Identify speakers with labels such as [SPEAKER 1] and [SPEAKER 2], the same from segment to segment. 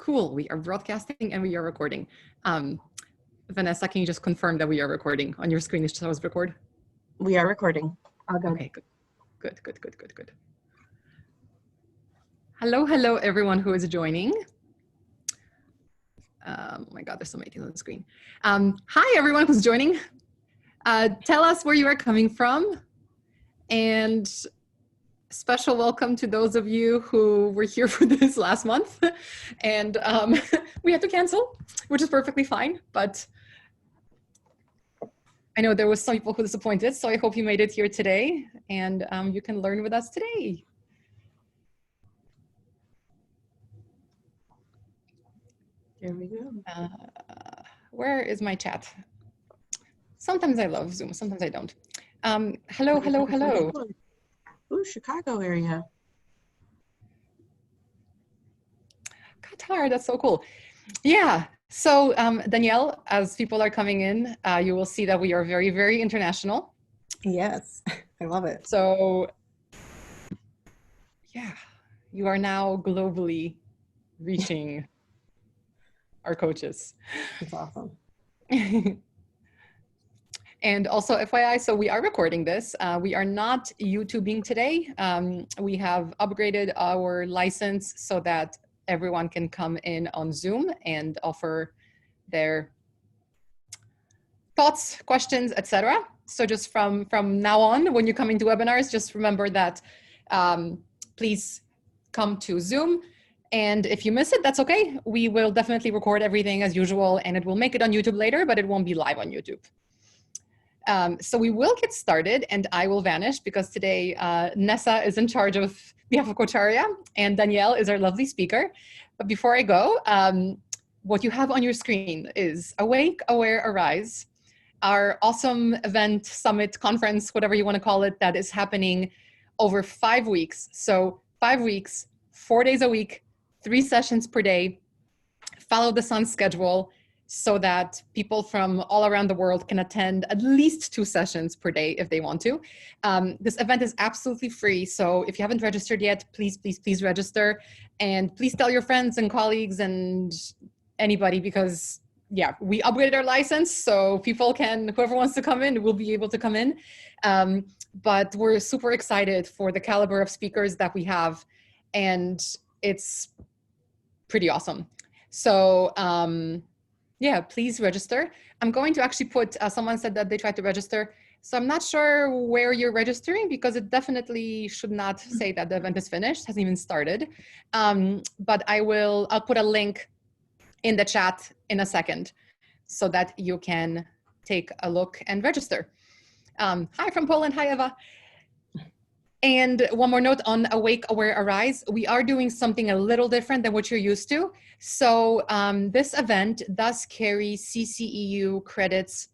[SPEAKER 1] Cool. We are broadcasting and we are recording. Vanessa, can you just confirm that we are recording? On your screen, it shows record.
[SPEAKER 2] We are recording. All good.
[SPEAKER 1] Okay, good. Good. Hello, everyone who is joining. Oh my God, there's so many things on the screen. Hi, everyone who's joining. Tell us where you are coming from. And special welcome to those of you who were here for this last month. And we had to cancel, which is perfectly fine. But I know there was some people who were disappointed. So I hope you made it here today and you can learn with us today.
[SPEAKER 2] Here we go.
[SPEAKER 1] Where is my chat? Sometimes I love Zoom, sometimes I don't. Hello.
[SPEAKER 2] Ooh, Chicago area.
[SPEAKER 1] Qatar, that's so cool. Yeah, so Danielle, as people are coming in, you will see that we are very, very international.
[SPEAKER 2] Yes, I love it.
[SPEAKER 1] So yeah, you are now globally reaching our coaches.
[SPEAKER 2] That's awesome.
[SPEAKER 1] And also FYI, so we are recording this. We are not YouTubing today. We have upgraded our license so that everyone can come in on Zoom and offer their thoughts, questions, etc. So just from now on, when you come into webinars, just remember that please come to Zoom. And if you miss it, that's okay. We will definitely record everything as usual and it will make it on YouTube later, but it won't be live on YouTube. So we will get started and I will vanish because today Nessa is in charge of behalf of Cocharia and Danielle is our lovely speaker. But before I go, what you have on your screen is Awake, Aware, Arise, our awesome event, summit, conference, whatever you want to call it, that is happening over 5 weeks. So 5 weeks, 4 days a week, 3 sessions per day, follow the sun schedule, so that people from all around the world can attend at least 2 sessions per day if they want to. This event is absolutely free. So if you haven't registered yet, please register. And please tell your friends and colleagues and anybody because yeah, we upgraded our license. So people can, whoever wants to come in will be able to come in. But we're super excited for the caliber of speakers that we have. And it's pretty awesome. So, yeah, please register. I'm going to actually put, someone said that they tried to register. So I'm not sure where you're registering because it definitely should not say that the event is finished, hasn't even started. But I'll put a link in the chat in a second so that you can take a look and register. Hi from Poland, hi Eva. And one more note on Awake, Aware, Arise. We are doing something a little different than what you're used to. So this event does carry CCEU credits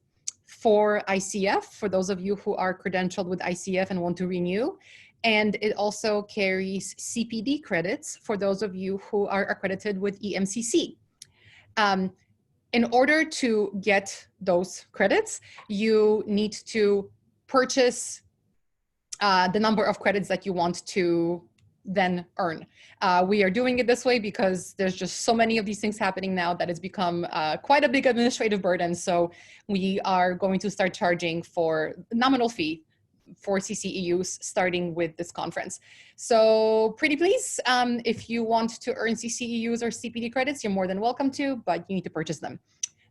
[SPEAKER 1] for ICF, for those of you who are credentialed with ICF and want to renew. And it also carries CPD credits for those of you who are accredited with EMCC. In order to get those credits, you need to purchase the number of credits that you want to then earn. We are doing it this way because there's just so many of these things happening now that it's become quite a big administrative burden. So we are going to start charging for nominal fee for CCEUs starting with this conference. So pretty please, if you want to earn CCEUs or CPD credits, you're more than welcome to, but you need to purchase them.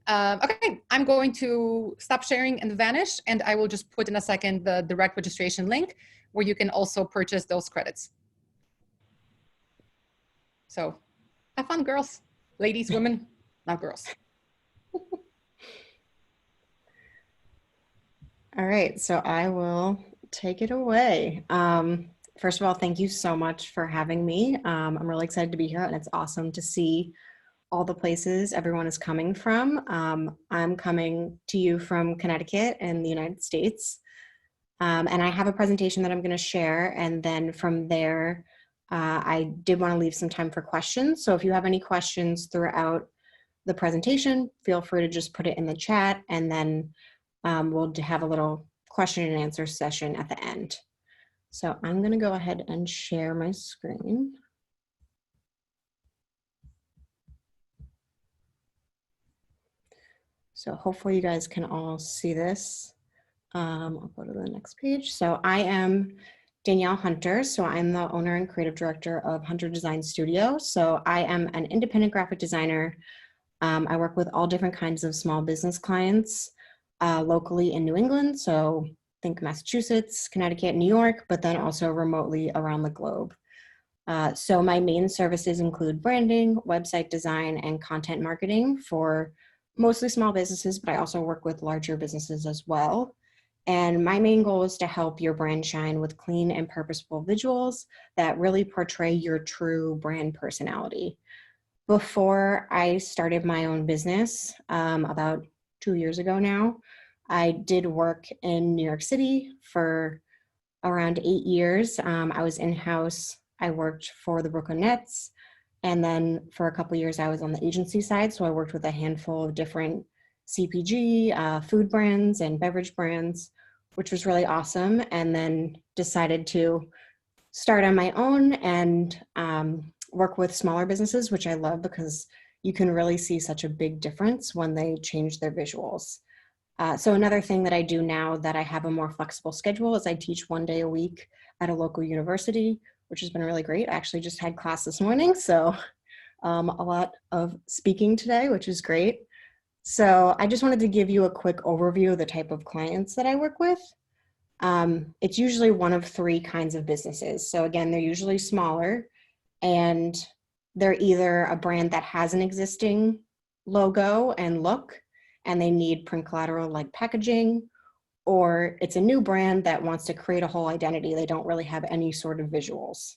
[SPEAKER 1] Okay, I'm going to stop sharing and vanish, and I will just put in a second the direct registration link where you can also purchase those credits. So have fun, girls, ladies, women, not girls.
[SPEAKER 2] All right, so I will take it away. First of all, thank you so much for having me. I'm really excited to be here and it's awesome to see all the places everyone is coming from. I'm coming to you from Connecticut in the United States. And I have a presentation that I'm going to share. And then from there, I did want to leave some time for questions. So if you have any questions throughout the presentation, feel free to just put it in the chat. And then we'll have a little question and answer session at the end. So I'm going to go ahead and share my screen. So hopefully you guys can all see this. I'll go to the next page. So I am Danielle Hunter. So I'm the owner and creative director of Hunter Design Studio. So I am an independent graphic designer. I work with all different kinds of small business clients locally in New England. So think Massachusetts, Connecticut, New York, but then also remotely around the globe. So my main services include branding, website design, and content marketing for mostly small businesses, but I also work with larger businesses as well. And my main goal is to help your brand shine with clean and purposeful visuals that really portray your true brand personality. Before I started my own business, about 2 years ago now, I did work in New York City for around 8 years. I was in-house. I worked for the Brooklyn Nets. And then for a couple of years, I was on the agency side. So I worked with a handful of different CPG, food brands and beverage brands, which was really awesome. And then decided to start on my own and work with smaller businesses, which I love because you can really see such a big difference when they change their visuals. So another thing that I do now that I have a more flexible schedule is I teach 1 day a week at a local university, which has been really great. I actually just had class this morning, so a lot of speaking today, which is great. So I just wanted to give you a quick overview of the type of clients that I work with. It's usually one of three kinds of businesses. So again, they're usually smaller and they're either a brand that has an existing logo and look, and they need print collateral like packaging, or it's a new brand that wants to create a whole identity. They don't really have any sort of visuals.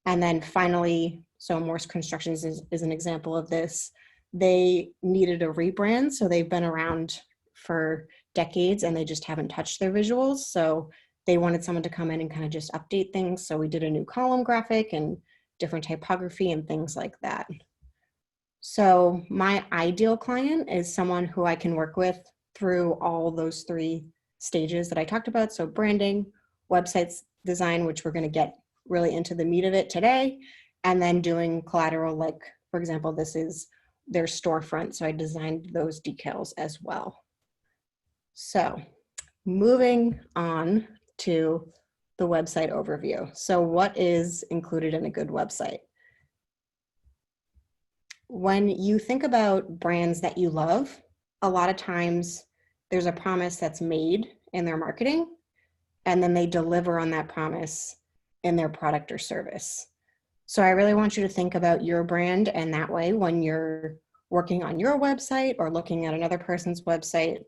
[SPEAKER 2] And then finally, so Morse Constructions is an example of this. They needed a rebrand, so they've been around for decades and they just haven't touched their visuals. So they wanted someone to come in and kind of just update things. So we did a new column graphic and different typography and things like that. So my ideal client is someone who I can work with through all those three stages that I talked about. So branding, websites design, which we're going to get really into the meat of it today, and then doing collateral, like, for example, this is their storefront. So I designed those decals as well. So moving on to the website overview. So what is included in a good website? When you think about brands that you love, a lot of times there's a promise that's made in their marketing, and then they deliver on that promise in their product or service. So I really want you to think about your brand, and that way when you're working on your website or looking at another person's website.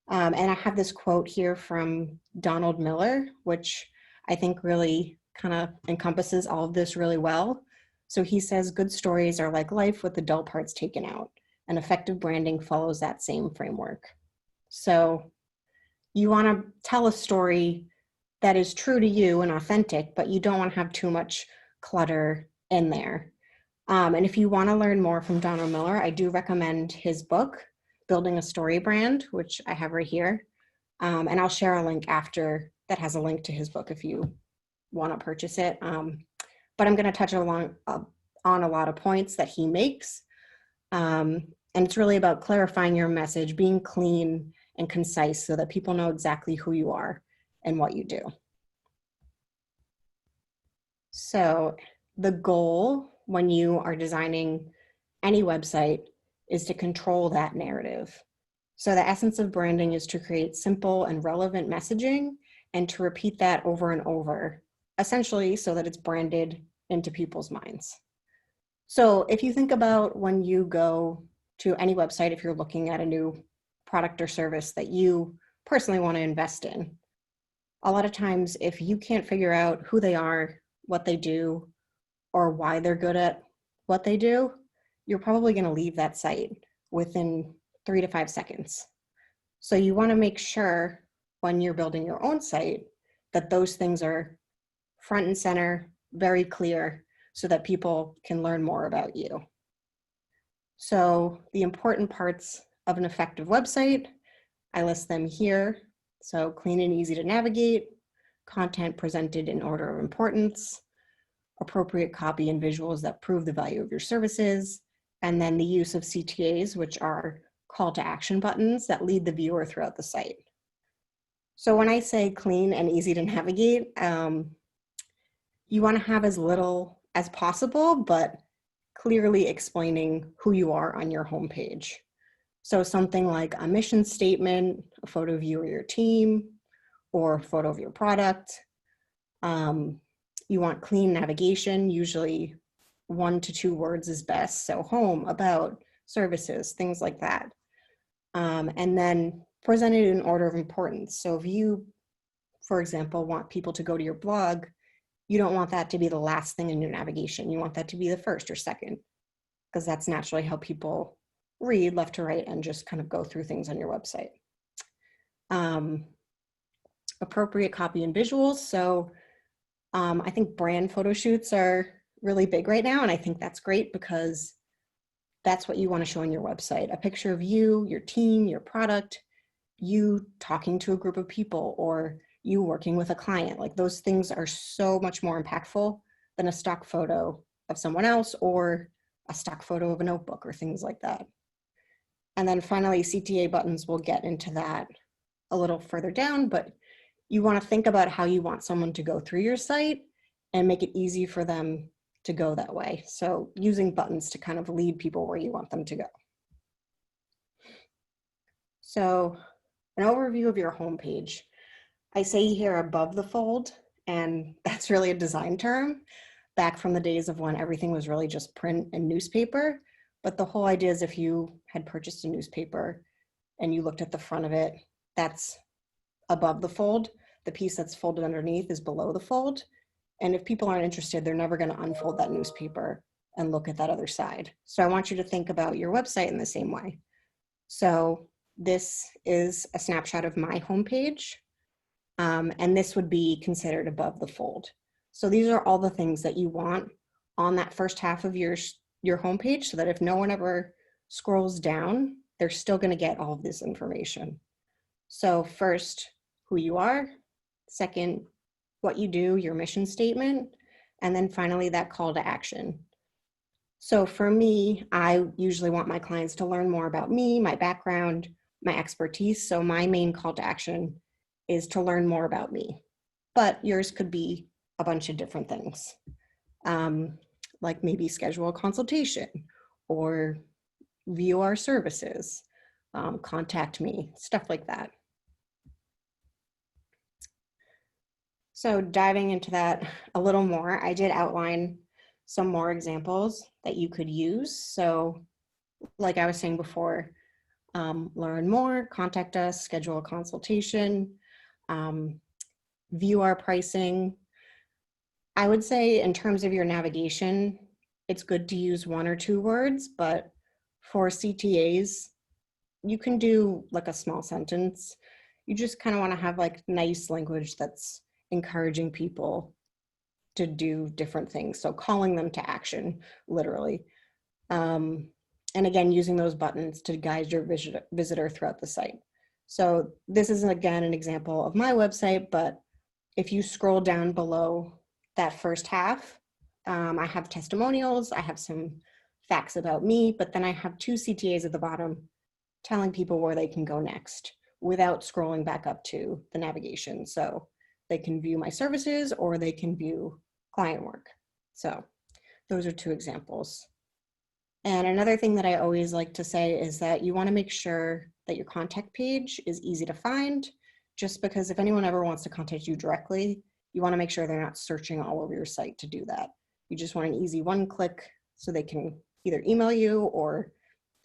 [SPEAKER 2] And I have this quote here from Donald Miller, which I think really kind of encompasses all of this really well. So he says, good stories are like life with the dull parts taken out, and effective branding follows that same framework. So you want to tell a story that is true to you and authentic, but you don't want to have too much clutter in there. And if you want to learn more from Donald Miller, I do recommend his book, Building a Story Brand, which I have right here. And I'll share a link after that has a link to his book if you want to purchase it. But I'm going to touch on a lot of points that he makes. And it's really about clarifying your message, being clean and concise so that people know exactly who you are and what you do. So the goal when you are designing any website is to control that narrative. So the essence of branding is to create simple and relevant messaging and to repeat that over and over, essentially so that it's branded into people's minds. So if you think about when you go to any website, if you're looking at a new product or service that you personally want to invest in, a lot of times if you can't figure out who they are, what they do, or why they're good at what they do, you're probably going to leave that site within 3 to 5 seconds. So you want to make sure when you're building your own site that those things are front and center, very clear, so that people can learn more about you. So the important parts of an effective website, I list them here. So clean and easy to navigate, content presented in order of importance, appropriate copy and visuals that prove the value of your services, and then the use of CTAs, which are call to action buttons that lead the viewer throughout the site. So when I say clean and easy to navigate, you want to have as little as possible, but clearly explaining who you are on your homepage. So something like a mission statement, a photo of you or your team, or a photo of your product. You want clean navigation, usually 1 to 2 words is best. So home, about, services, things like that. And then present it in order of importance. So if you, for example, want people to go to your blog, you don't want that to be the last thing in your navigation. You want that to be the first or second, because that's naturally how people read left to right and just kind of go through things on your website. Appropriate copy and visuals. So I think brand photo shoots are really big right now, and I think that's great because that's what you want to show on your website. A picture of you, your team, your product, you talking to a group of people, or you working with a client. Like, those things are so much more impactful than a stock photo of someone else or a stock photo of a notebook or things like that. And then finally, CTA buttons, will get into that a little further down, but you want to think about how you want someone to go through your site and make it easy for them to go that way. So using buttons to kind of lead people where you want them to go. So an overview of your homepage. I say here above the fold, and that's really a design term back from the days of when everything was really just print and newspaper. But the whole idea is if you had purchased a newspaper and you looked at the front of it, that's above the fold. The piece that's folded underneath is below the fold. And if people aren't interested, they're never going to unfold that newspaper and look at that other side. So I want you to think about your website in the same way. So this is a snapshot of my homepage, and this would be considered above the fold. So these are all the things that you want on that first half of your homepage, so that if no one ever scrolls down, they're still going to get all of this information. So first, who you are. Second, what you do, your mission statement, and then finally that call to action. So for me, I usually want my clients to learn more about me, my background, my expertise. So my main call to action is to learn more about me, but yours could be a bunch of different things, like maybe schedule a consultation or view our services, contact me, stuff like that. So diving into that a little more, I did outline some more examples that you could use. So like I was saying before, learn more, contact us, schedule a consultation, view our pricing. I would say in terms of your navigation, it's good to use 1 or 2 words, but for CTAs, you can do like a small sentence. You just kind of want to have like nice language that's encouraging people to do different things. So calling them to action, literally. And again, using those buttons to guide your visitor throughout the site. So this is again an example of my website, but if you scroll down below that first half, I have testimonials, I have some facts about me, but then I have 2 CTAs at the bottom telling people where they can go next without scrolling back up to the navigation. So they can view my services or they can view client work. So those are 2 examples. And another thing that I always like to say is that you want to make sure that your contact page is easy to find, just because if anyone ever wants to contact you directly, you want to make sure they're not searching all over your site to do that. You just want an easy 1-click so they can either email you or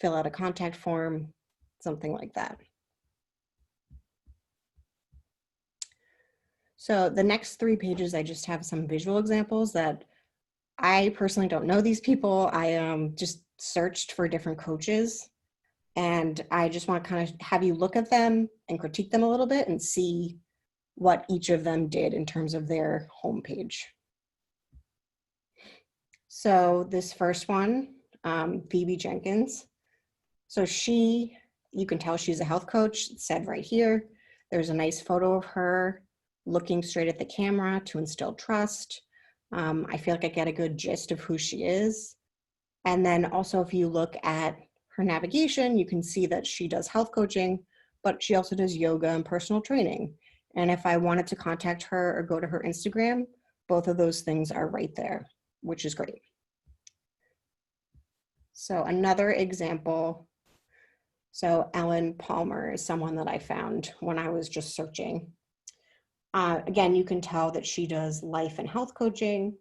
[SPEAKER 2] fill out a contact form, something like that. So the next 3 pages, I just have some visual examples that I personally don't know these people. I just searched for different coaches, and I just want to kind of have you look at them and critique them a little bit and see what each of them did in terms of their homepage. So this first one, Phoebe Jenkins. So you can tell she's a health coach. It's said right here. There's a nice photo of her looking straight at the camera to instill trust. I feel like I get a good gist of who she is. And then also if you look at her navigation, you can see that she does health coaching, but she also does yoga and personal training. And if I wanted to contact her or go to her Instagram, both of those things are right there, which is great. So another example, so Ellen Palmer is someone that I found when I was just searching. Again, you can tell that she does life and health coaching,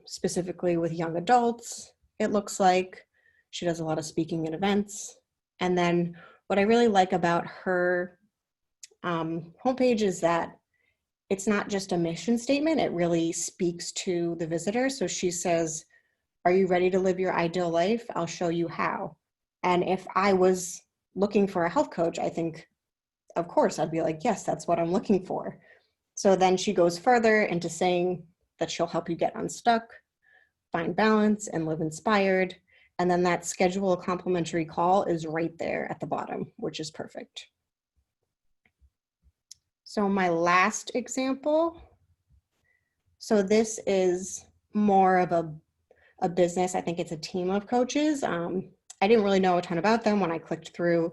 [SPEAKER 2] specifically with young adults. It looks like she does a lot of speaking at events. And then what I really like about her homepage is that it's not just a mission statement, it really speaks to the visitor. So she says, are you ready to live your ideal life? I'll show you how. And if I was looking for a health coach, I think, of course, I'd be like, yes, that's what I'm looking for. So then she goes further into saying that she'll help you get unstuck, find balance, and live inspired. And then that schedule a complimentary call is right there at the bottom, which is perfect. So my last example, so this is more of a business. I think it's a team of coaches. I didn't really know a ton about them when I clicked through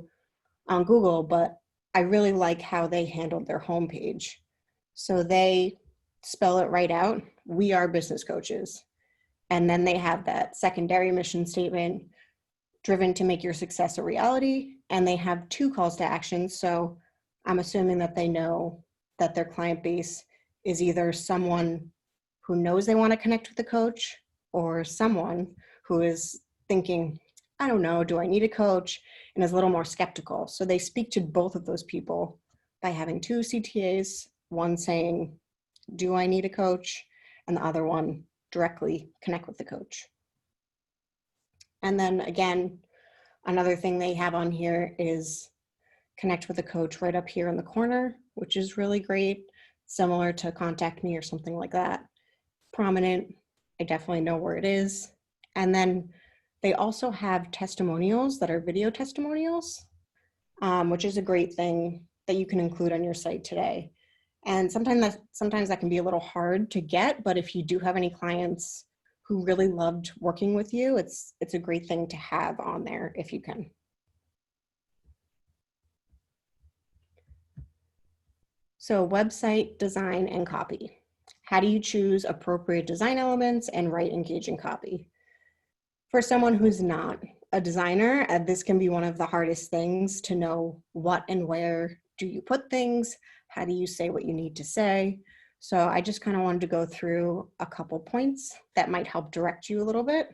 [SPEAKER 2] on Google, but I really like how they handled their homepage. So they spell it right out. We are business coaches. And then they have that secondary mission statement, driven to make your success a reality. And they have 2 calls to action. So I'm assuming that they know that their client base is either someone who knows they want to connect with the coach or someone who is thinking, I don't know, do I need a coach? And is a little more skeptical. So they speak to both of those people by having 2 CTAs, one saying, do I need a coach? And the other one directly connect with the coach. And then again, another thing they have on here is connect with a coach right up here in the corner, which is really great. Similar to contact me or something like that. Prominent, I definitely know where it is. And then they also have testimonials that are video testimonials, which is a great thing that you can include on your site today. And sometimes that can be a little hard to get, but if you do have any clients who really loved working with you, it's a great thing to have on there if you can. So website design and copy. How do you choose appropriate design elements and write engaging copy? For someone who's not a designer, this can be one of the hardest things to know what and where do you put things, how do you say what you need to say. So I just kind of wanted to go through a couple points that might help direct you a little bit.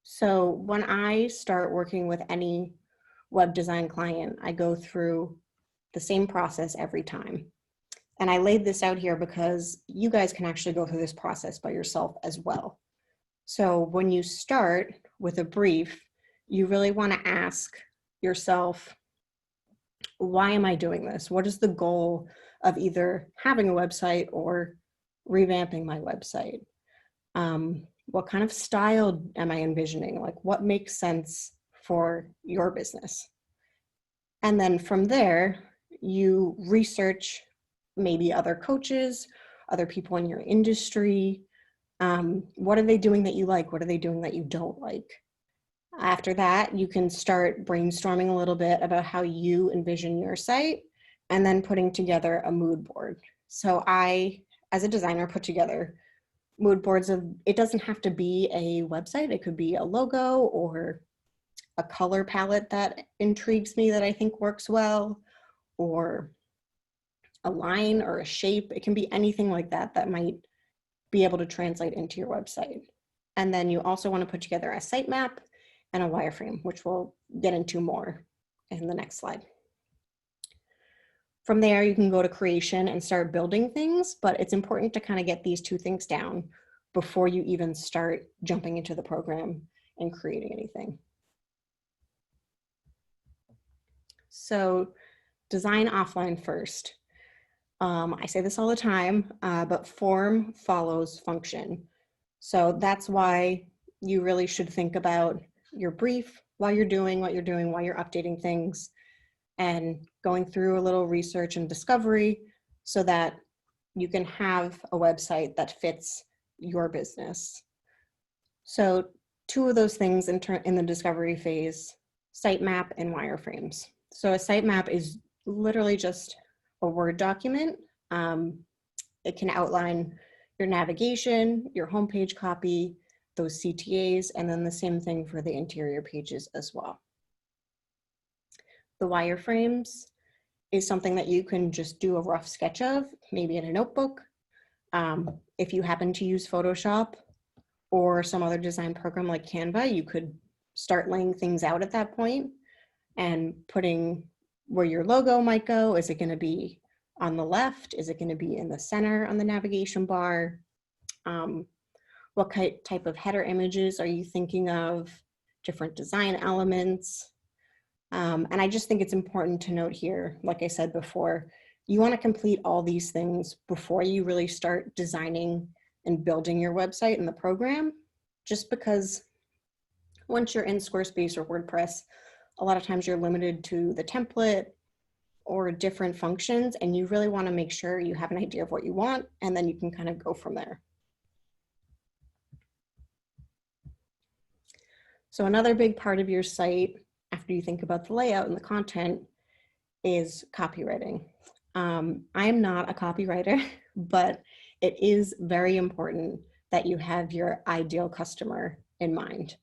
[SPEAKER 2] So when I start working with any web design client, I go through the same process every time. And I laid this out here because you guys can actually go through this process by yourself as well. So when you start with a brief, you really want to ask yourself, why am I doing this? What is the goal of either having a website or revamping my website? What kind of style am I envisioning? Like, what makes sense for your business? And then from there, you research maybe other coaches, other people in your industry. What are they doing that you like? What are they doing that you don't like? After that, you can start brainstorming a little bit about how you envision your site and then putting together a mood board. So I, as a designer, put together mood boards of, it doesn't have to be a website. It could be a logo or a color palette that intrigues me that I think works well, or a line or a shape. It can be anything like that that might be able to translate into your website. And then you also want to put together a sitemap and a wireframe, which we'll get into more in the next slide. From there, you can go to creation and start building things, but it's important to kind of get these 2 things down before you even start jumping into the program and creating anything. So design offline first. I say this all the time, but form follows function. So that's why you really should think about your brief while you're doing what you're doing, while you're updating things, and going through a little research and discovery so that you can have a website that fits your business. So two of those things in the discovery phase, sitemap and wireframes. So a sitemap is literally just a Word document. It can outline your navigation, your homepage copy, those CTAs, and then the same thing for the interior pages as well. The wireframes is something that you can just do a rough sketch of, maybe in a notebook. If you happen to use Photoshop or some other design program like Canva, you could start laying things out at that point and putting where your logo might go. Is it going to be on the left? Is it going to be in the center on the navigation bar? What type of header images are you thinking of? Different design elements. And I just think it's important to note here, like I said before, you want to complete all these things before you really start designing and building your website and the program, just because once you're in Squarespace or WordPress, a lot of times you're limited to the template or different functions, and you really want to make sure you have an idea of what you want, and then you can kind of go from there. So another big part of your site, after you think about the layout and the content, is copywriting. I am not a copywriter, but it is very important that you have your ideal customer in mind.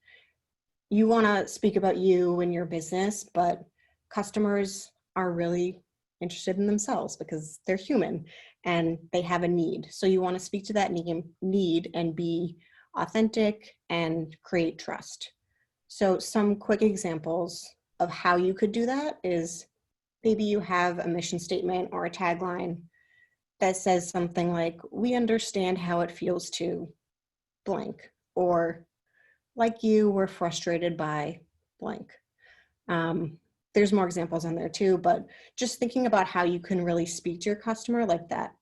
[SPEAKER 2] You want to speak about you and your business, but customers are really interested in themselves because they're human and they have a need. So you want to speak to that need and be authentic and create trust. So some quick examples of how you could do that is maybe you have a mission statement or a tagline that says something like, "We understand how it feels to blank," or "Like you, we're frustrated by blank." There's more examples on there too, but just thinking about how you can really speak to your customer, like that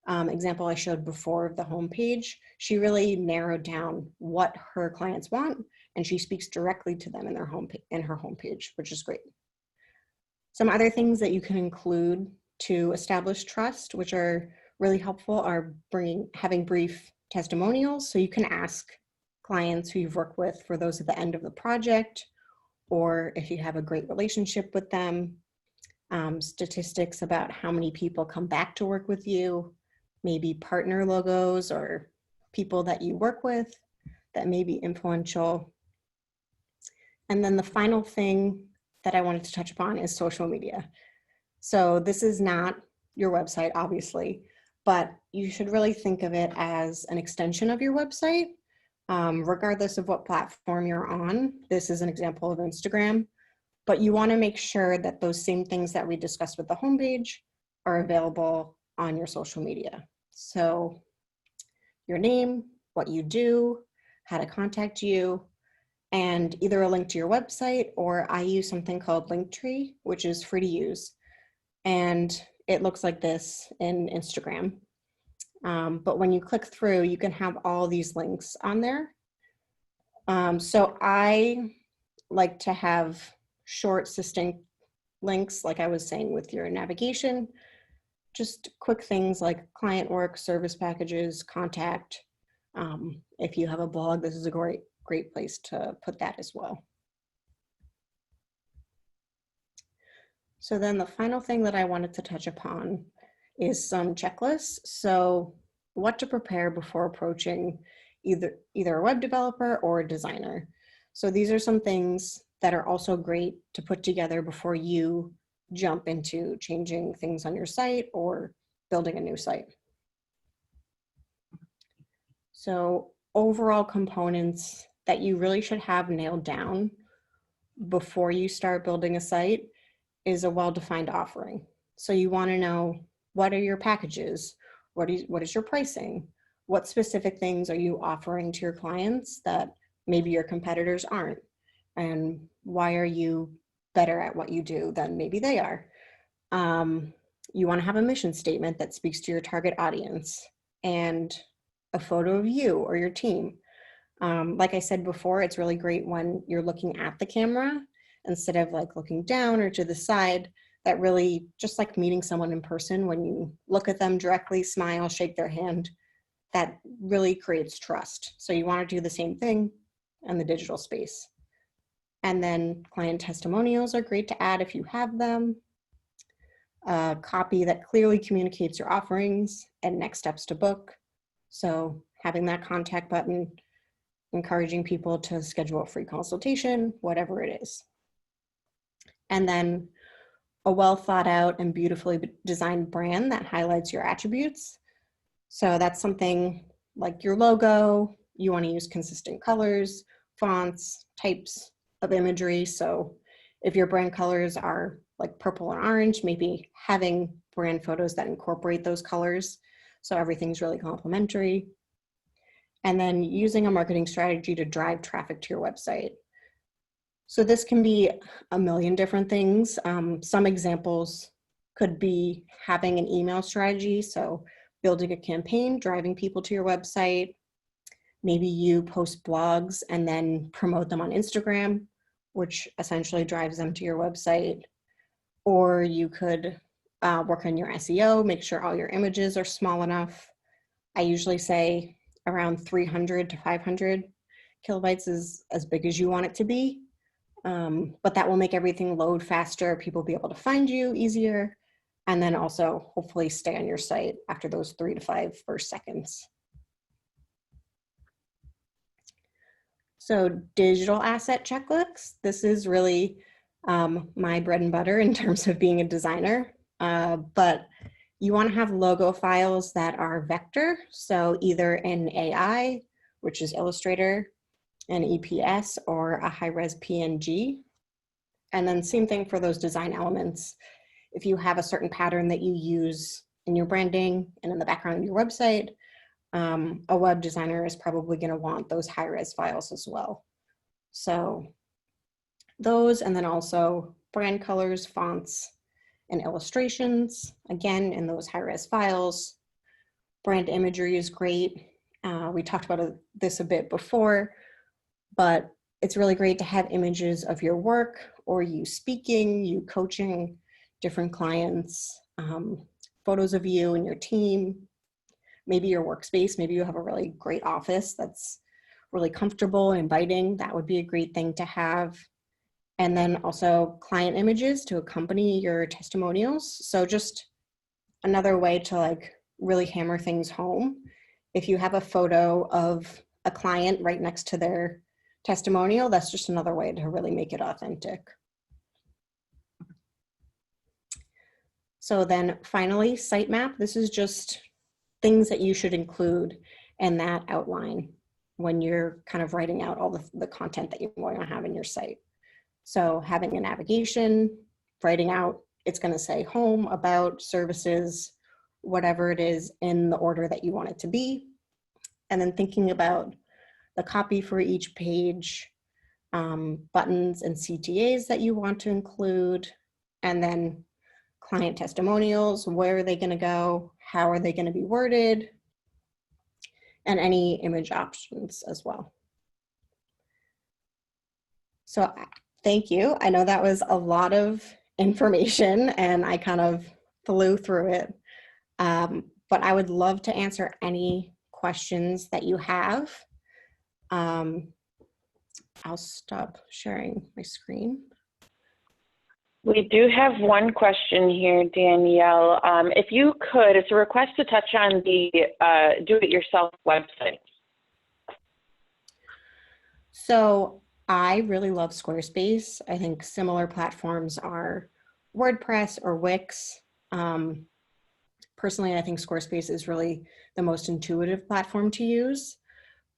[SPEAKER 2] example I showed before of the homepage, she really narrowed down what her clients want, and she speaks directly to them in her homepage, which is great. Some other things that you can include to establish trust, which are really helpful, are having brief testimonials. So you can ask clients who you've worked with for those at the end of the project, or if you have a great relationship with them, statistics about how many people come back to work with you, maybe partner logos or people that you work with that may be influential. And then the final thing that I wanted to touch upon is social media. So this is not your website, obviously, but you should really think of it as an extension of your website, regardless of what platform you're on. This is an example of Instagram, but you want to make sure that those same things that we discussed with the homepage are available on your social media. So your name, what you do, how to contact you, and either a link to your website, or I use something called Linktree, which is free to use. And it looks like this in Instagram. But when you click through, you can have all these links on there. So I like to have short, succinct links, like I was saying with your navigation, just quick things like client work, service packages, contact. If you have a blog, this is a great place to put that as well. So then the final thing that I wanted to touch upon is some checklists. So what to prepare before approaching either a web developer or a designer. So these are some things that are also great to put together before you jump into changing things on your site or building a new site. So overall components that you really should have nailed down before you start building a site is a well-defined offering. So you want to know, what are your packages? What is your pricing? What specific things are you offering to your clients that maybe your competitors aren't? And why are you better at what you do than maybe they are? You want to have a mission statement that speaks to your target audience and a photo of you or your team. Like I said before, it's really great when you're looking at the camera instead of like looking down or to the side. That really, just like meeting someone in person, when you look at them directly, smile, shake their hand, that really creates trust. So you want to do the same thing and the digital space. And then client testimonials are great to add if you have them. A copy that clearly communicates your offerings and next steps to book. So having that contact button, encouraging people to schedule a free consultation, whatever it is. And then a well thought out and beautifully designed brand that highlights your attributes. So that's something like your logo. You want to use consistent colors, fonts, types of imagery. So if your brand colors are like purple and orange, maybe having brand photos that incorporate those colors, so everything's really complementary. And then using a marketing strategy to drive traffic to your website. So this can be a million different things. Some examples could be having an email strategy, so building a campaign, driving people to your website. Maybe you post blogs and then promote them on Instagram, which essentially drives them to your website. Or you could work on your SEO, make sure all your images are small enough. I usually say around 300 to 500 kilobytes is as big as you want it to be. But that will make everything load faster, people will be able to find you easier, and then also hopefully stay on your site after those 3 to 5 first seconds. So digital asset checklists, this is really my bread and butter in terms of being a designer, but you want to have logo files that are vector, so either in AI, which is Illustrator, an EPS, or a high-res PNG. And then same thing for those design elements. If you have a certain pattern that you use in your branding and in the background of your website, a web designer is probably going to want those high-res files as well. So those, and then also brand colors, fonts, and illustrations, again, in those high-res files. Brand imagery is great. We talked about this a bit before, but it's really great to have images of your work or you speaking, you coaching different clients, photos of you and your team, maybe your workspace, maybe you have a really great office that's really comfortable and inviting. That would be a great thing to have. And then also client images to accompany your testimonials. So just another way to like really hammer things home. If you have a photo of a client right next to their testimonial, that's just another way to really make it authentic. So then finally, sitemap. This is just things that you should include in that outline when you're kind of writing out all the content that you want to have in your site. So having a navigation, writing out, it's going to say home, about, services, whatever it is in the order that you want it to be. And then thinking about the copy for each page, buttons and CTAs that you want to include, and then client testimonials, where are they going to go, how are they going to be worded, and any image options as well. So thank you. I know that was a lot of information and I kind of flew through it, but I would love to answer any questions that you have. I'll stop sharing my screen.
[SPEAKER 3] We do have one question here, Danielle. If you could, it's a request to touch on the do-it-yourself websites.
[SPEAKER 2] So I really love Squarespace. I think similar platforms are WordPress or Wix. Personally, I think Squarespace is really the most intuitive platform to use,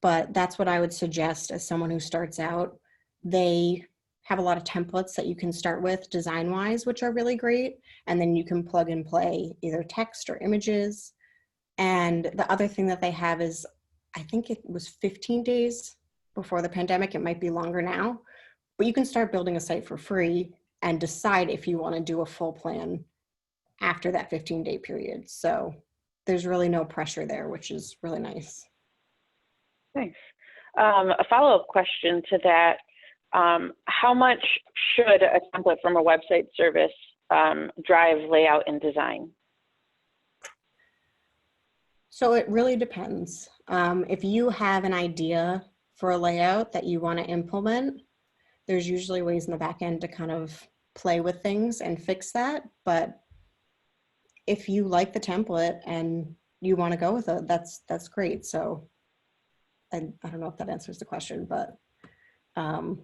[SPEAKER 2] but that's what I would suggest as someone who starts out. They have a lot of templates that you can start with design-wise, which are really great. And then you can plug and play either text or images. And the other thing that they have is, I think it was 15 days before the pandemic, it might be longer now, but you can start building a site for free and decide if you want to do a full plan after that 15-day period. So there's really no pressure there, which is really nice.
[SPEAKER 3] Thanks. A follow-up question to that. How much should a template from a website service drive layout and design?
[SPEAKER 2] So it really depends. If you have an idea for a layout that you want to implement, there's usually ways in the back end to kind of play with things and fix that. But if you like the template and you want to go with it, that's great. So I don't know if that answers the question, but
[SPEAKER 3] Not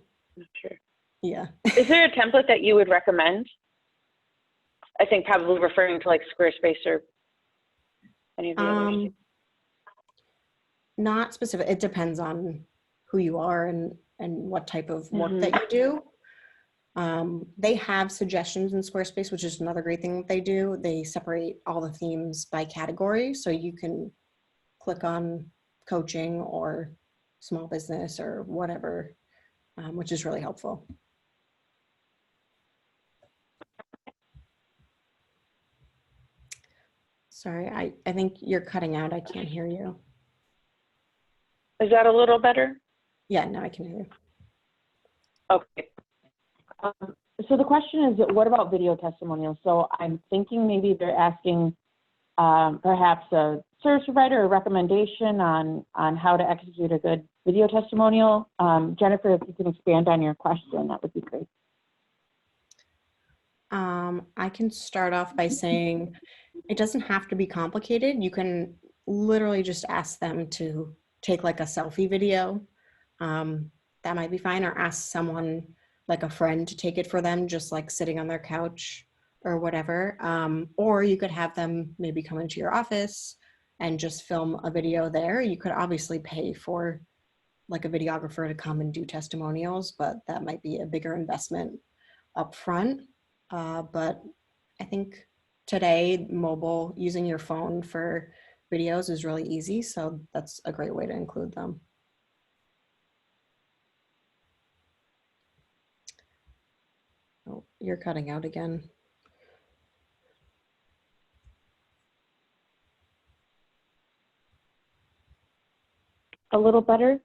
[SPEAKER 3] sure.
[SPEAKER 2] yeah.
[SPEAKER 3] Is there a template that you would recommend? I think probably referring to like Squarespace or any of the others.
[SPEAKER 2] Not specific. It depends on who you are and what type of work that you do. They have suggestions in Squarespace, which is another great thing that they do. They separate all the themes by category, so you can click on coaching or small business or whatever, which is really helpful. Sorry, I think you're cutting out. I can't hear you.
[SPEAKER 3] Is that a little better?
[SPEAKER 2] Yeah, now I can hear you.
[SPEAKER 3] Okay.
[SPEAKER 4] So the question is, what about video testimonials? So I'm thinking maybe they're asking perhaps a service provider or recommendation on how to execute a good video testimonial. Jennifer, if you can expand on your question, that would be great.
[SPEAKER 2] I can start off by saying it doesn't have to be complicated. You can literally just ask them to take like a selfie video. That might be fine, or ask someone like a friend to take it for them, just like sitting on their couch or whatever. Or you could have them maybe come into your office and just film a video there. You could obviously pay for like a videographer to come and do testimonials, but that might be a bigger investment up front. But I think today, mobile, using your phone for videos is really easy. So that's a great way to include them. Oh, you're cutting out again.
[SPEAKER 4] A little better?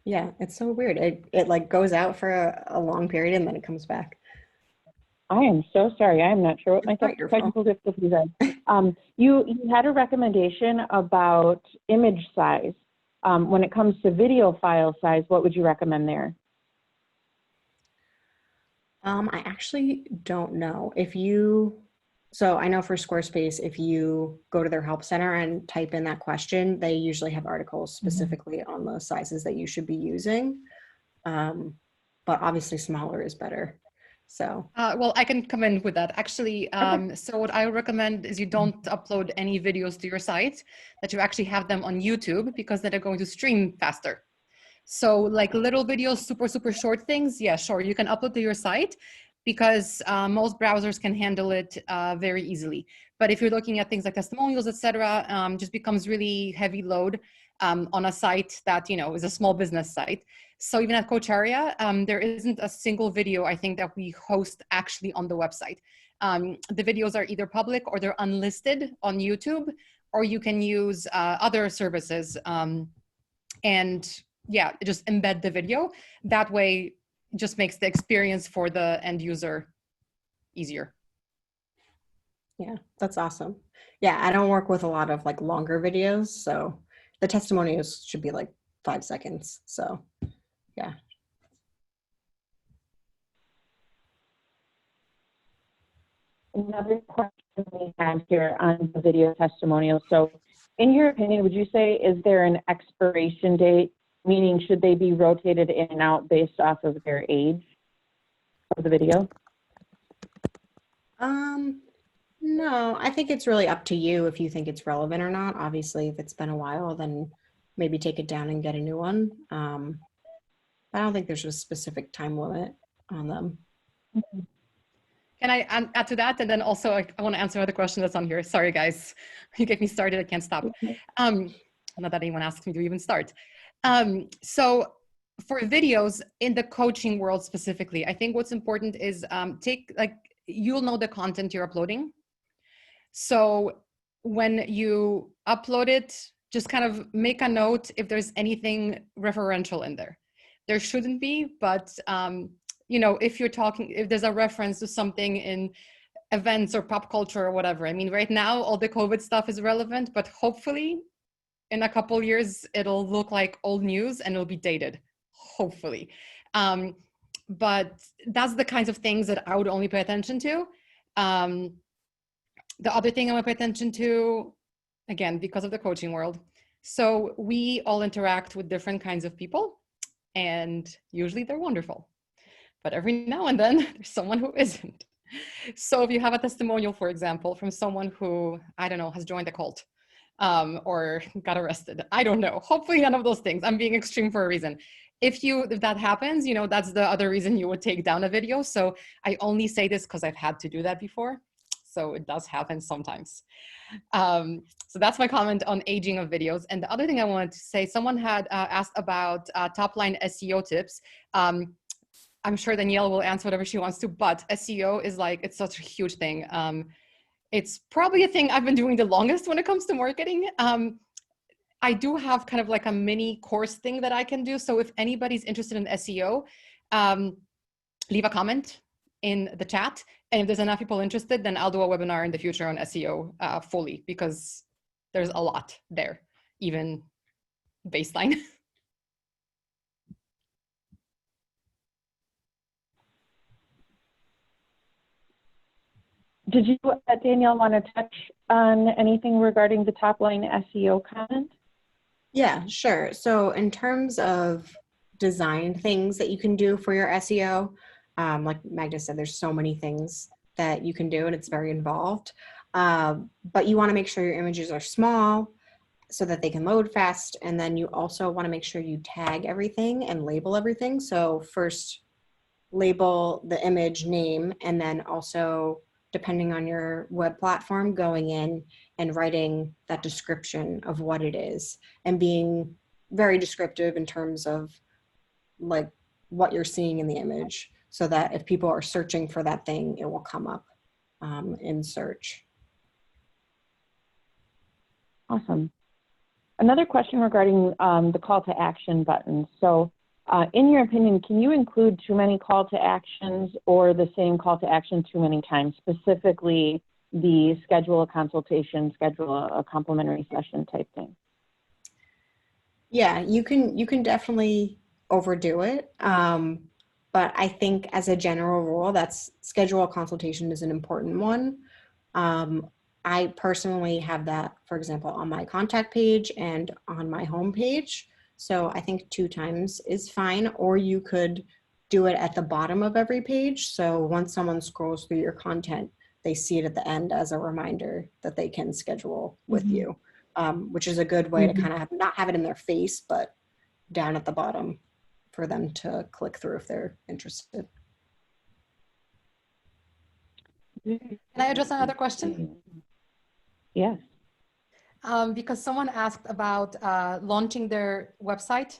[SPEAKER 2] Yeah, it's so weird. It like goes out for a long period and then it comes back.
[SPEAKER 4] I am so sorry. I am not sure what my
[SPEAKER 2] Not your fault.
[SPEAKER 4] technical difficulties are. You had a recommendation about image size. When it comes to video file size, what would you recommend there?
[SPEAKER 2] I actually don't know. So I know for Squarespace, if you go to their help center and type in that question, they usually have articles specifically on the sizes that you should be using. But obviously smaller is better. So.
[SPEAKER 1] Well, I can come in with that. Actually, so what I recommend is you don't upload any videos to your site, that you actually have them on YouTube, because then they're going to stream faster. So like little videos, super short things, yeah, sure, you can upload to your site, because most browsers can handle it very easily. But if you're looking at things like testimonials, etc., just becomes really heavy load on a site that, you know, is a small business site. So even at Coach Area, there isn't a single video, I think, that we host actually on the website. The videos are either public or they're unlisted on YouTube, or you can use other services and yeah, just embed the video. That way, it just makes the experience for the end user easier.
[SPEAKER 2] Yeah, that's awesome. Yeah, I don't work with a lot of like longer videos, so the testimonials should be like 5 seconds. So yeah.
[SPEAKER 4] Another question we have here on the video testimonial. So in your opinion, would you say, is there an expiration date? Meaning, should they be rotated in and out based off of their age of the video?
[SPEAKER 2] No, I think it's really up to you if you think it's relevant or not. Obviously, if it's been a while, then maybe take it down and get a new one. I don't think there's a specific time limit on them.
[SPEAKER 1] Can I add to that? And then also, I want to answer another question that's on here. Sorry, guys. You get me started. I can't stop. Not that anyone asks me to even start. So for videos in the coaching world specifically, I think what's important is you'll know the content you're uploading. So when you upload it, just kind of make a note if there's anything referential in there. There shouldn't be, but you know, if there's a reference to something in events or pop culture or whatever. I mean, right now, all the COVID stuff is relevant, but hopefully in a couple years, it'll look like old news and it'll be dated, hopefully. But that's the kinds of things that I would only pay attention to. The other thing I would pay attention to, again, because of the coaching world. So we all interact with different kinds of people, and usually they're wonderful. But every now and then there's someone who isn't. So if you have a testimonial, for example, from someone who, I don't know, has joined a cult, or got arrested, I don't know. Hopefully none of those things. I'm being extreme for a reason. If that happens, that's the other reason you would take down a video. So I only say this because I've had to do that before. So it does happen sometimes. So that's my comment on aging of videos. And the other thing I wanted to say, someone had asked about top line SEO tips. I'm sure Danielle will answer whatever she wants to, but SEO is it's such a huge thing. It's probably a thing I've been doing the longest when it comes to marketing. I do have kind of like a mini course thing that I can do. So if anybody's interested in SEO, leave a comment in the chat. And if there's enough people interested, then I'll do a webinar in the future on SEO fully, because there's a lot there, even baseline.
[SPEAKER 4] Did you, Danielle, want to touch on anything regarding the top line SEO comment?
[SPEAKER 2] Yeah, sure. So in terms of design things that you can do for your SEO, like Magda said, there's so many things that you can do and it's very involved. But you want to make sure your images are small so that they can load fast. And then you also want to make sure you tag everything and label everything. So first label the image name, and then also, depending on your web platform, going in and writing that description of what it is and being very descriptive in terms of like what you're seeing in the image, so that if people are searching for that thing, it will come up in search.
[SPEAKER 4] Awesome. Another question regarding the call to action button. So in your opinion, can you include too many call to actions or the same call to action too many times, specifically the schedule a consultation, schedule a complimentary session type thing?
[SPEAKER 2] Yeah, you can definitely overdo it. But I think as a general rule, that's schedule a consultation is an important one. I personally have that, for example, on my contact page and on my home page. So I think 2 times is fine, or you could do it at the bottom of every page. So once someone scrolls through your content, they see it at the end as a reminder that they can schedule with you, which is a good way to kind of not have it in their face, but down at the bottom for them to click through if they're interested.
[SPEAKER 1] Can I address another question?
[SPEAKER 4] Yes.
[SPEAKER 1] Because someone asked about launching their website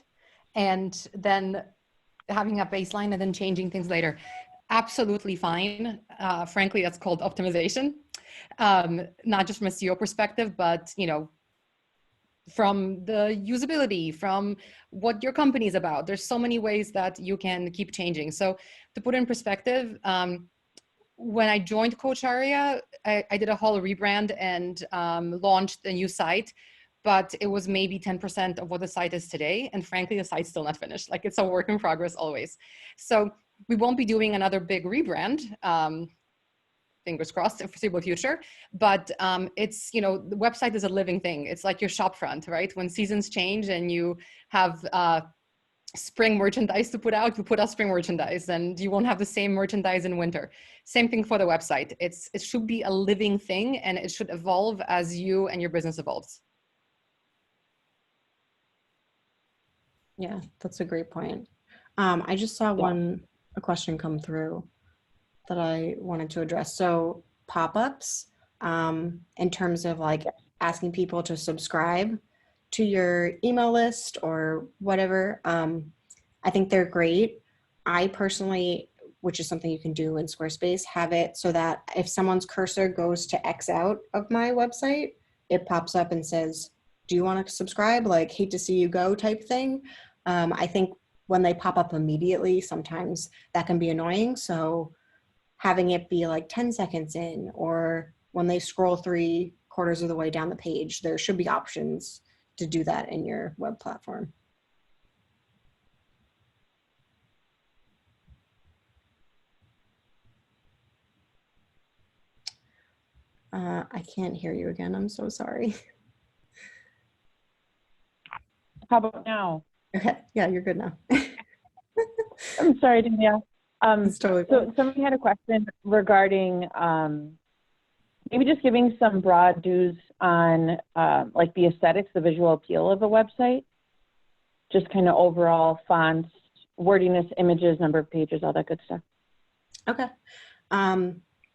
[SPEAKER 1] and then having a baseline and then changing things later. Absolutely fine. Frankly, that's called optimization. Not just from a SEO perspective, but from the usability, from what your company is about. There's so many ways that you can keep changing. So to put in perspective, when I joined Coach Aria, I did a whole rebrand and launched a new site, but it was maybe 10% of what the site is today. And frankly, the site's still not finished. Like, it's a work in progress always. So we won't be doing another big rebrand, fingers crossed, in the foreseeable future. But it's, the website is a living thing. It's like your shop front, right? When seasons change and you have spring merchandise to put out, you put out spring merchandise, and you won't have the same merchandise in winter. Same thing for the website. It should be a living thing, and it should evolve as you and your business evolves.
[SPEAKER 2] Yeah, that's a great point. I just saw a question come through that I wanted to address. So pop-ups, in terms of like asking people to subscribe to your email list or whatever, I think they're great. I personally, which is something you can do in Squarespace, have it so that if someone's cursor goes to X out of my website, it pops up and says, do you want to subscribe? Like, hate to see you go type thing. I think when they pop up immediately, sometimes that can be annoying. So having it be like 10 seconds in, or when they scroll 3/4 of the way down the page, there should be options to do that in your web platform. I can't hear you again. I'm so sorry.
[SPEAKER 4] How about now?
[SPEAKER 2] Okay, yeah, you're good now.
[SPEAKER 4] I'm sorry, Danielle.
[SPEAKER 2] It's totally
[SPEAKER 4] So
[SPEAKER 2] fine.
[SPEAKER 4] somebody had a question regarding maybe just giving some broad views on like the aesthetics, the visual appeal of a website, just kind of overall fonts, wordiness, images, number of pages, all that good stuff.
[SPEAKER 2] Okay.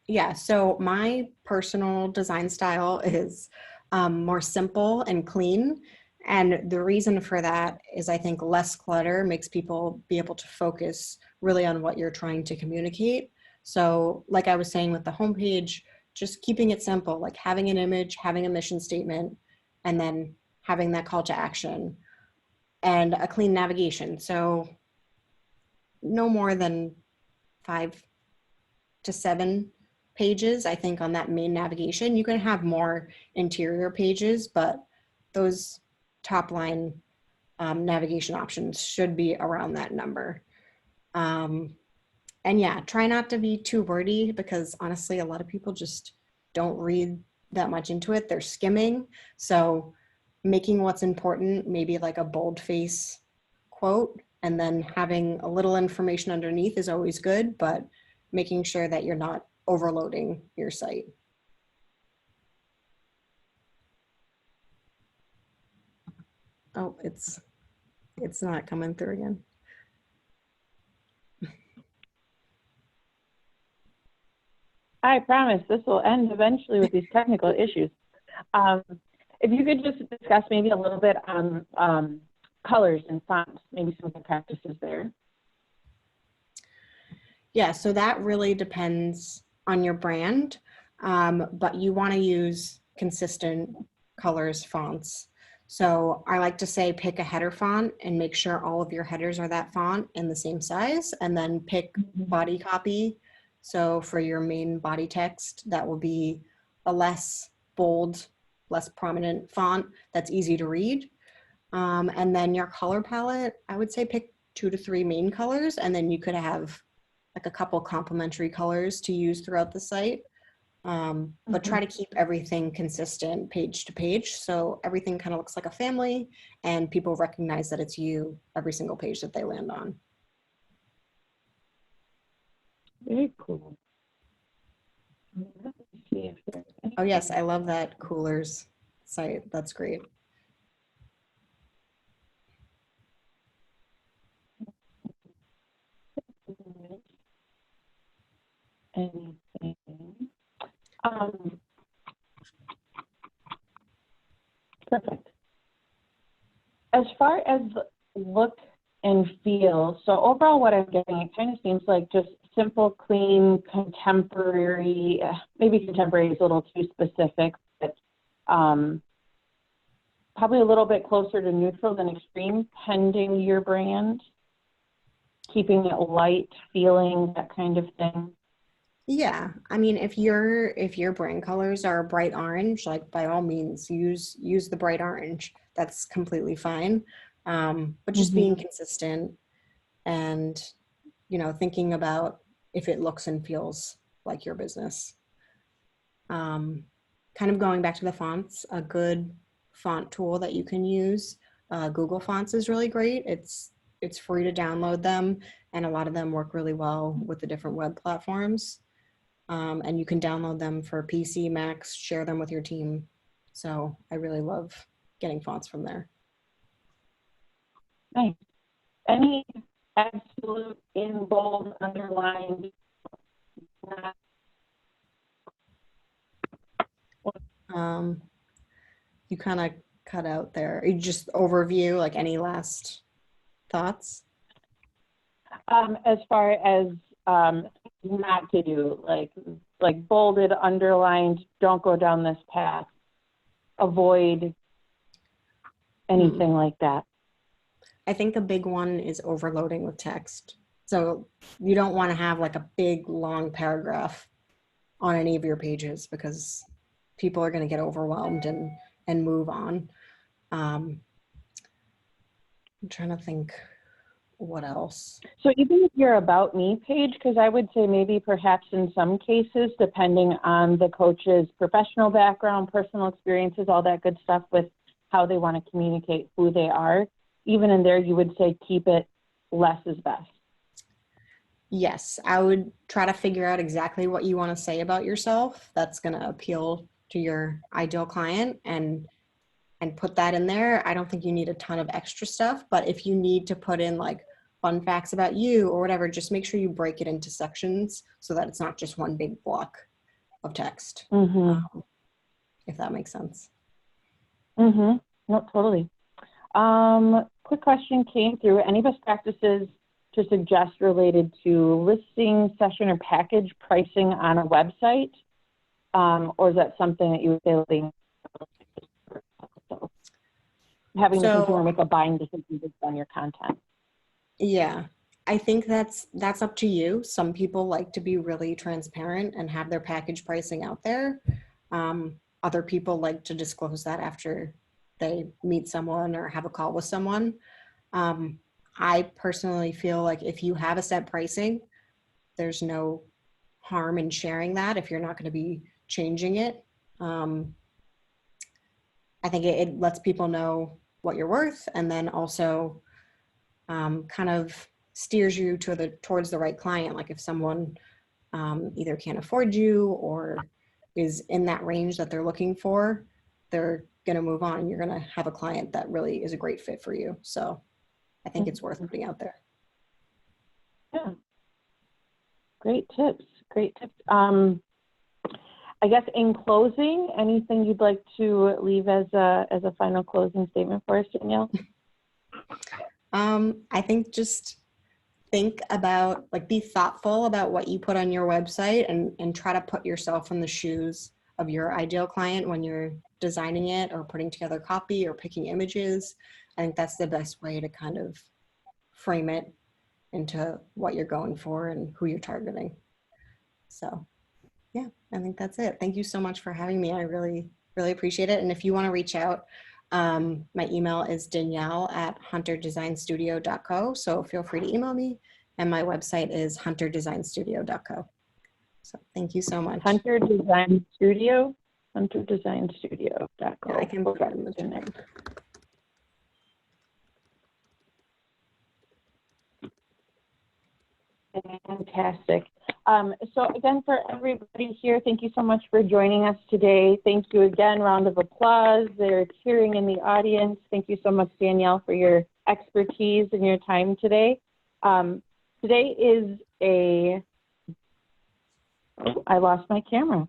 [SPEAKER 2] Yeah, so my personal design style is more simple and clean. And the reason for that is I think less clutter makes people be able to focus really on what you're trying to communicate. So like I was saying with the homepage, just keeping it simple, like having an image, having a mission statement, and then having that call to action and a clean navigation. So no more than 5 to 7 pages, I think, on that main navigation. You can have more interior pages, but those top line navigation options should be around that number. And yeah, try not to be too wordy because honestly, a lot of people just don't read that much into it. They're skimming. So making what's important, maybe like a boldface quote, and then having a little information underneath is always good, but making sure that you're not overloading your site. Oh, it's not coming through again.
[SPEAKER 4] I promise this will end eventually with these technical issues. If you could just discuss maybe a little bit on colors and fonts, maybe some of the practices there.
[SPEAKER 2] Yeah, so that really depends on your brand, but you want to use consistent colors, fonts. So I like to say pick a header font and make sure all of your headers are that font in the same size, and then pick body copy. So for your main body text, that will be a less bold, less prominent font that's easy to read. And then your color palette, I would say pick 2 to 3 main colors, and then you could have like a couple complementary colors to use throughout the site. But try to keep everything consistent page to page. So everything kind of looks like a family and people recognize that it's you every single page that they land on.
[SPEAKER 4] Very cool.
[SPEAKER 2] Oh yes, I love that Coolers site. That's great.
[SPEAKER 4] Anything. Perfect. As far as look and feel, so overall what I'm getting, it kind of seems like just simple, clean, contemporary, maybe contemporary is a little too specific, but probably a little bit closer to neutral than extreme, pending your brand, keeping it light, feeling, that kind of thing.
[SPEAKER 2] Yeah, I mean, if your brand colors are bright orange, like by all means use the bright orange. That's completely fine. But just being consistent and thinking about if it looks and feels like your business. Kind of going back to the fonts, a good font tool that you can use, Google Fonts is really great. It's free to download them, and a lot of them work really well with the different web platforms. And you can download them for PC, Macs, share them with your team. So I really love getting fonts from there.
[SPEAKER 4] Nice. Any absolute in bold, underlined?
[SPEAKER 2] You kind of cut out there. You just overview, like any last thoughts?
[SPEAKER 4] As far as not to do, like bolded, underlined, don't go down this path, avoid anything like that.
[SPEAKER 2] I think a big one is overloading with text. So you don't want to have like a big long paragraph on any of your pages because people are going to get overwhelmed and move on. I'm trying to think what else.
[SPEAKER 4] So even if your About Me page, because I would say maybe perhaps in some cases, depending on the coach's professional background, personal experiences, all that good stuff with how they want to communicate who they are, even in there, you would say keep it less is best.
[SPEAKER 2] Yes, I would try to figure out exactly what you want to say about yourself that's going to appeal to your ideal client and put that in there. I don't think you need a ton of extra stuff, but if you need to put in like fun facts about you or whatever, just make sure you break it into sections so that it's not just one big block of text, if that makes sense.
[SPEAKER 4] No, totally. Quick question came through. Any best practices to suggest related to listing, session, or package pricing on a website? Or is that something that you would say having the consumer make a buying decision based on your content?
[SPEAKER 2] Yeah, I think that's up to you. Some people like to be really transparent and have their package pricing out there. Other people like to disclose that after they meet someone or have a call with someone. I personally feel like if you have a set pricing, there's no harm in sharing that if you're not going to be changing it. I think it lets people know what you're worth, and then also kind of steers you towards the right client. Like if someone either can't afford you or is in that range that they're looking for, they're going to move on and you're going to have a client that really is a great fit for you. So I think it's worth putting out there.
[SPEAKER 4] Yeah. Great tips. Great tips. I guess in closing, anything you'd like to leave as a final closing statement for us, Danielle?
[SPEAKER 2] I think just think about, like, be thoughtful about what you put on your website and try to put yourself in the shoes of your ideal client when you're designing it or putting together copy or picking images. I think that's the best way to kind of frame it into what you're going for and who you're targeting. So yeah, I think that's it. Thank you so much for having me. I really, really appreciate it. And if you want to reach out, my email is danielle@hunterdesignstudio.co. So feel free to email me. And my website is hunterdesignstudio.co. So thank you so much.
[SPEAKER 4] Hunter Design Studio, hunterdesignstudio.co.
[SPEAKER 2] Yeah, I can put it in the chat.
[SPEAKER 4] Fantastic. So again, for everybody here, thank you so much for joining us today. Thank you again. Round of applause. They're cheering in the audience. Thank you so much, Danielle, for your expertise and your time today. Today is I lost my camera.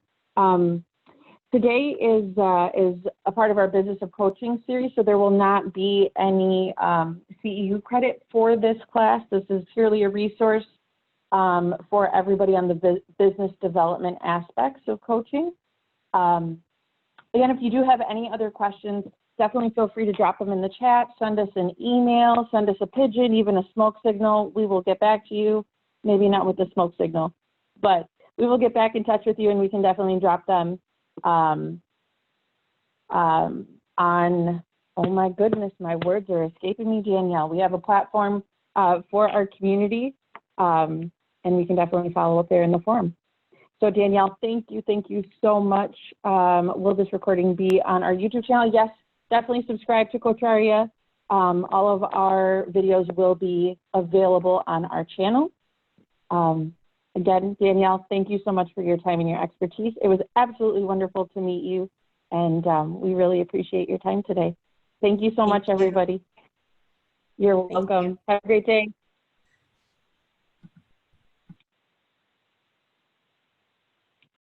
[SPEAKER 4] Today is a part of our Business of Coaching series, so there will not be any CEU credit for this class. This is purely a resource for everybody on the business development aspects of coaching. Again, if you do have any other questions, definitely feel free to drop them in the chat, send us an email, send us a pigeon, even a smoke signal. We will get back to you. Maybe not with the smoke signal, but we will get back in touch with you and we can definitely drop them on, oh my goodness, my words are escaping me, Danielle. We have a platform for our community. And we can definitely follow up there in the forum. So Danielle, thank you so much. Will this recording be on our YouTube channel? Yes, definitely subscribe to Coach Aria. All of our videos will be available on our channel. Again, Danielle, thank you so much for your time and your expertise. It was absolutely wonderful to meet you, and we really appreciate your time today. Thank you so much, everybody. You're welcome. Have a great day.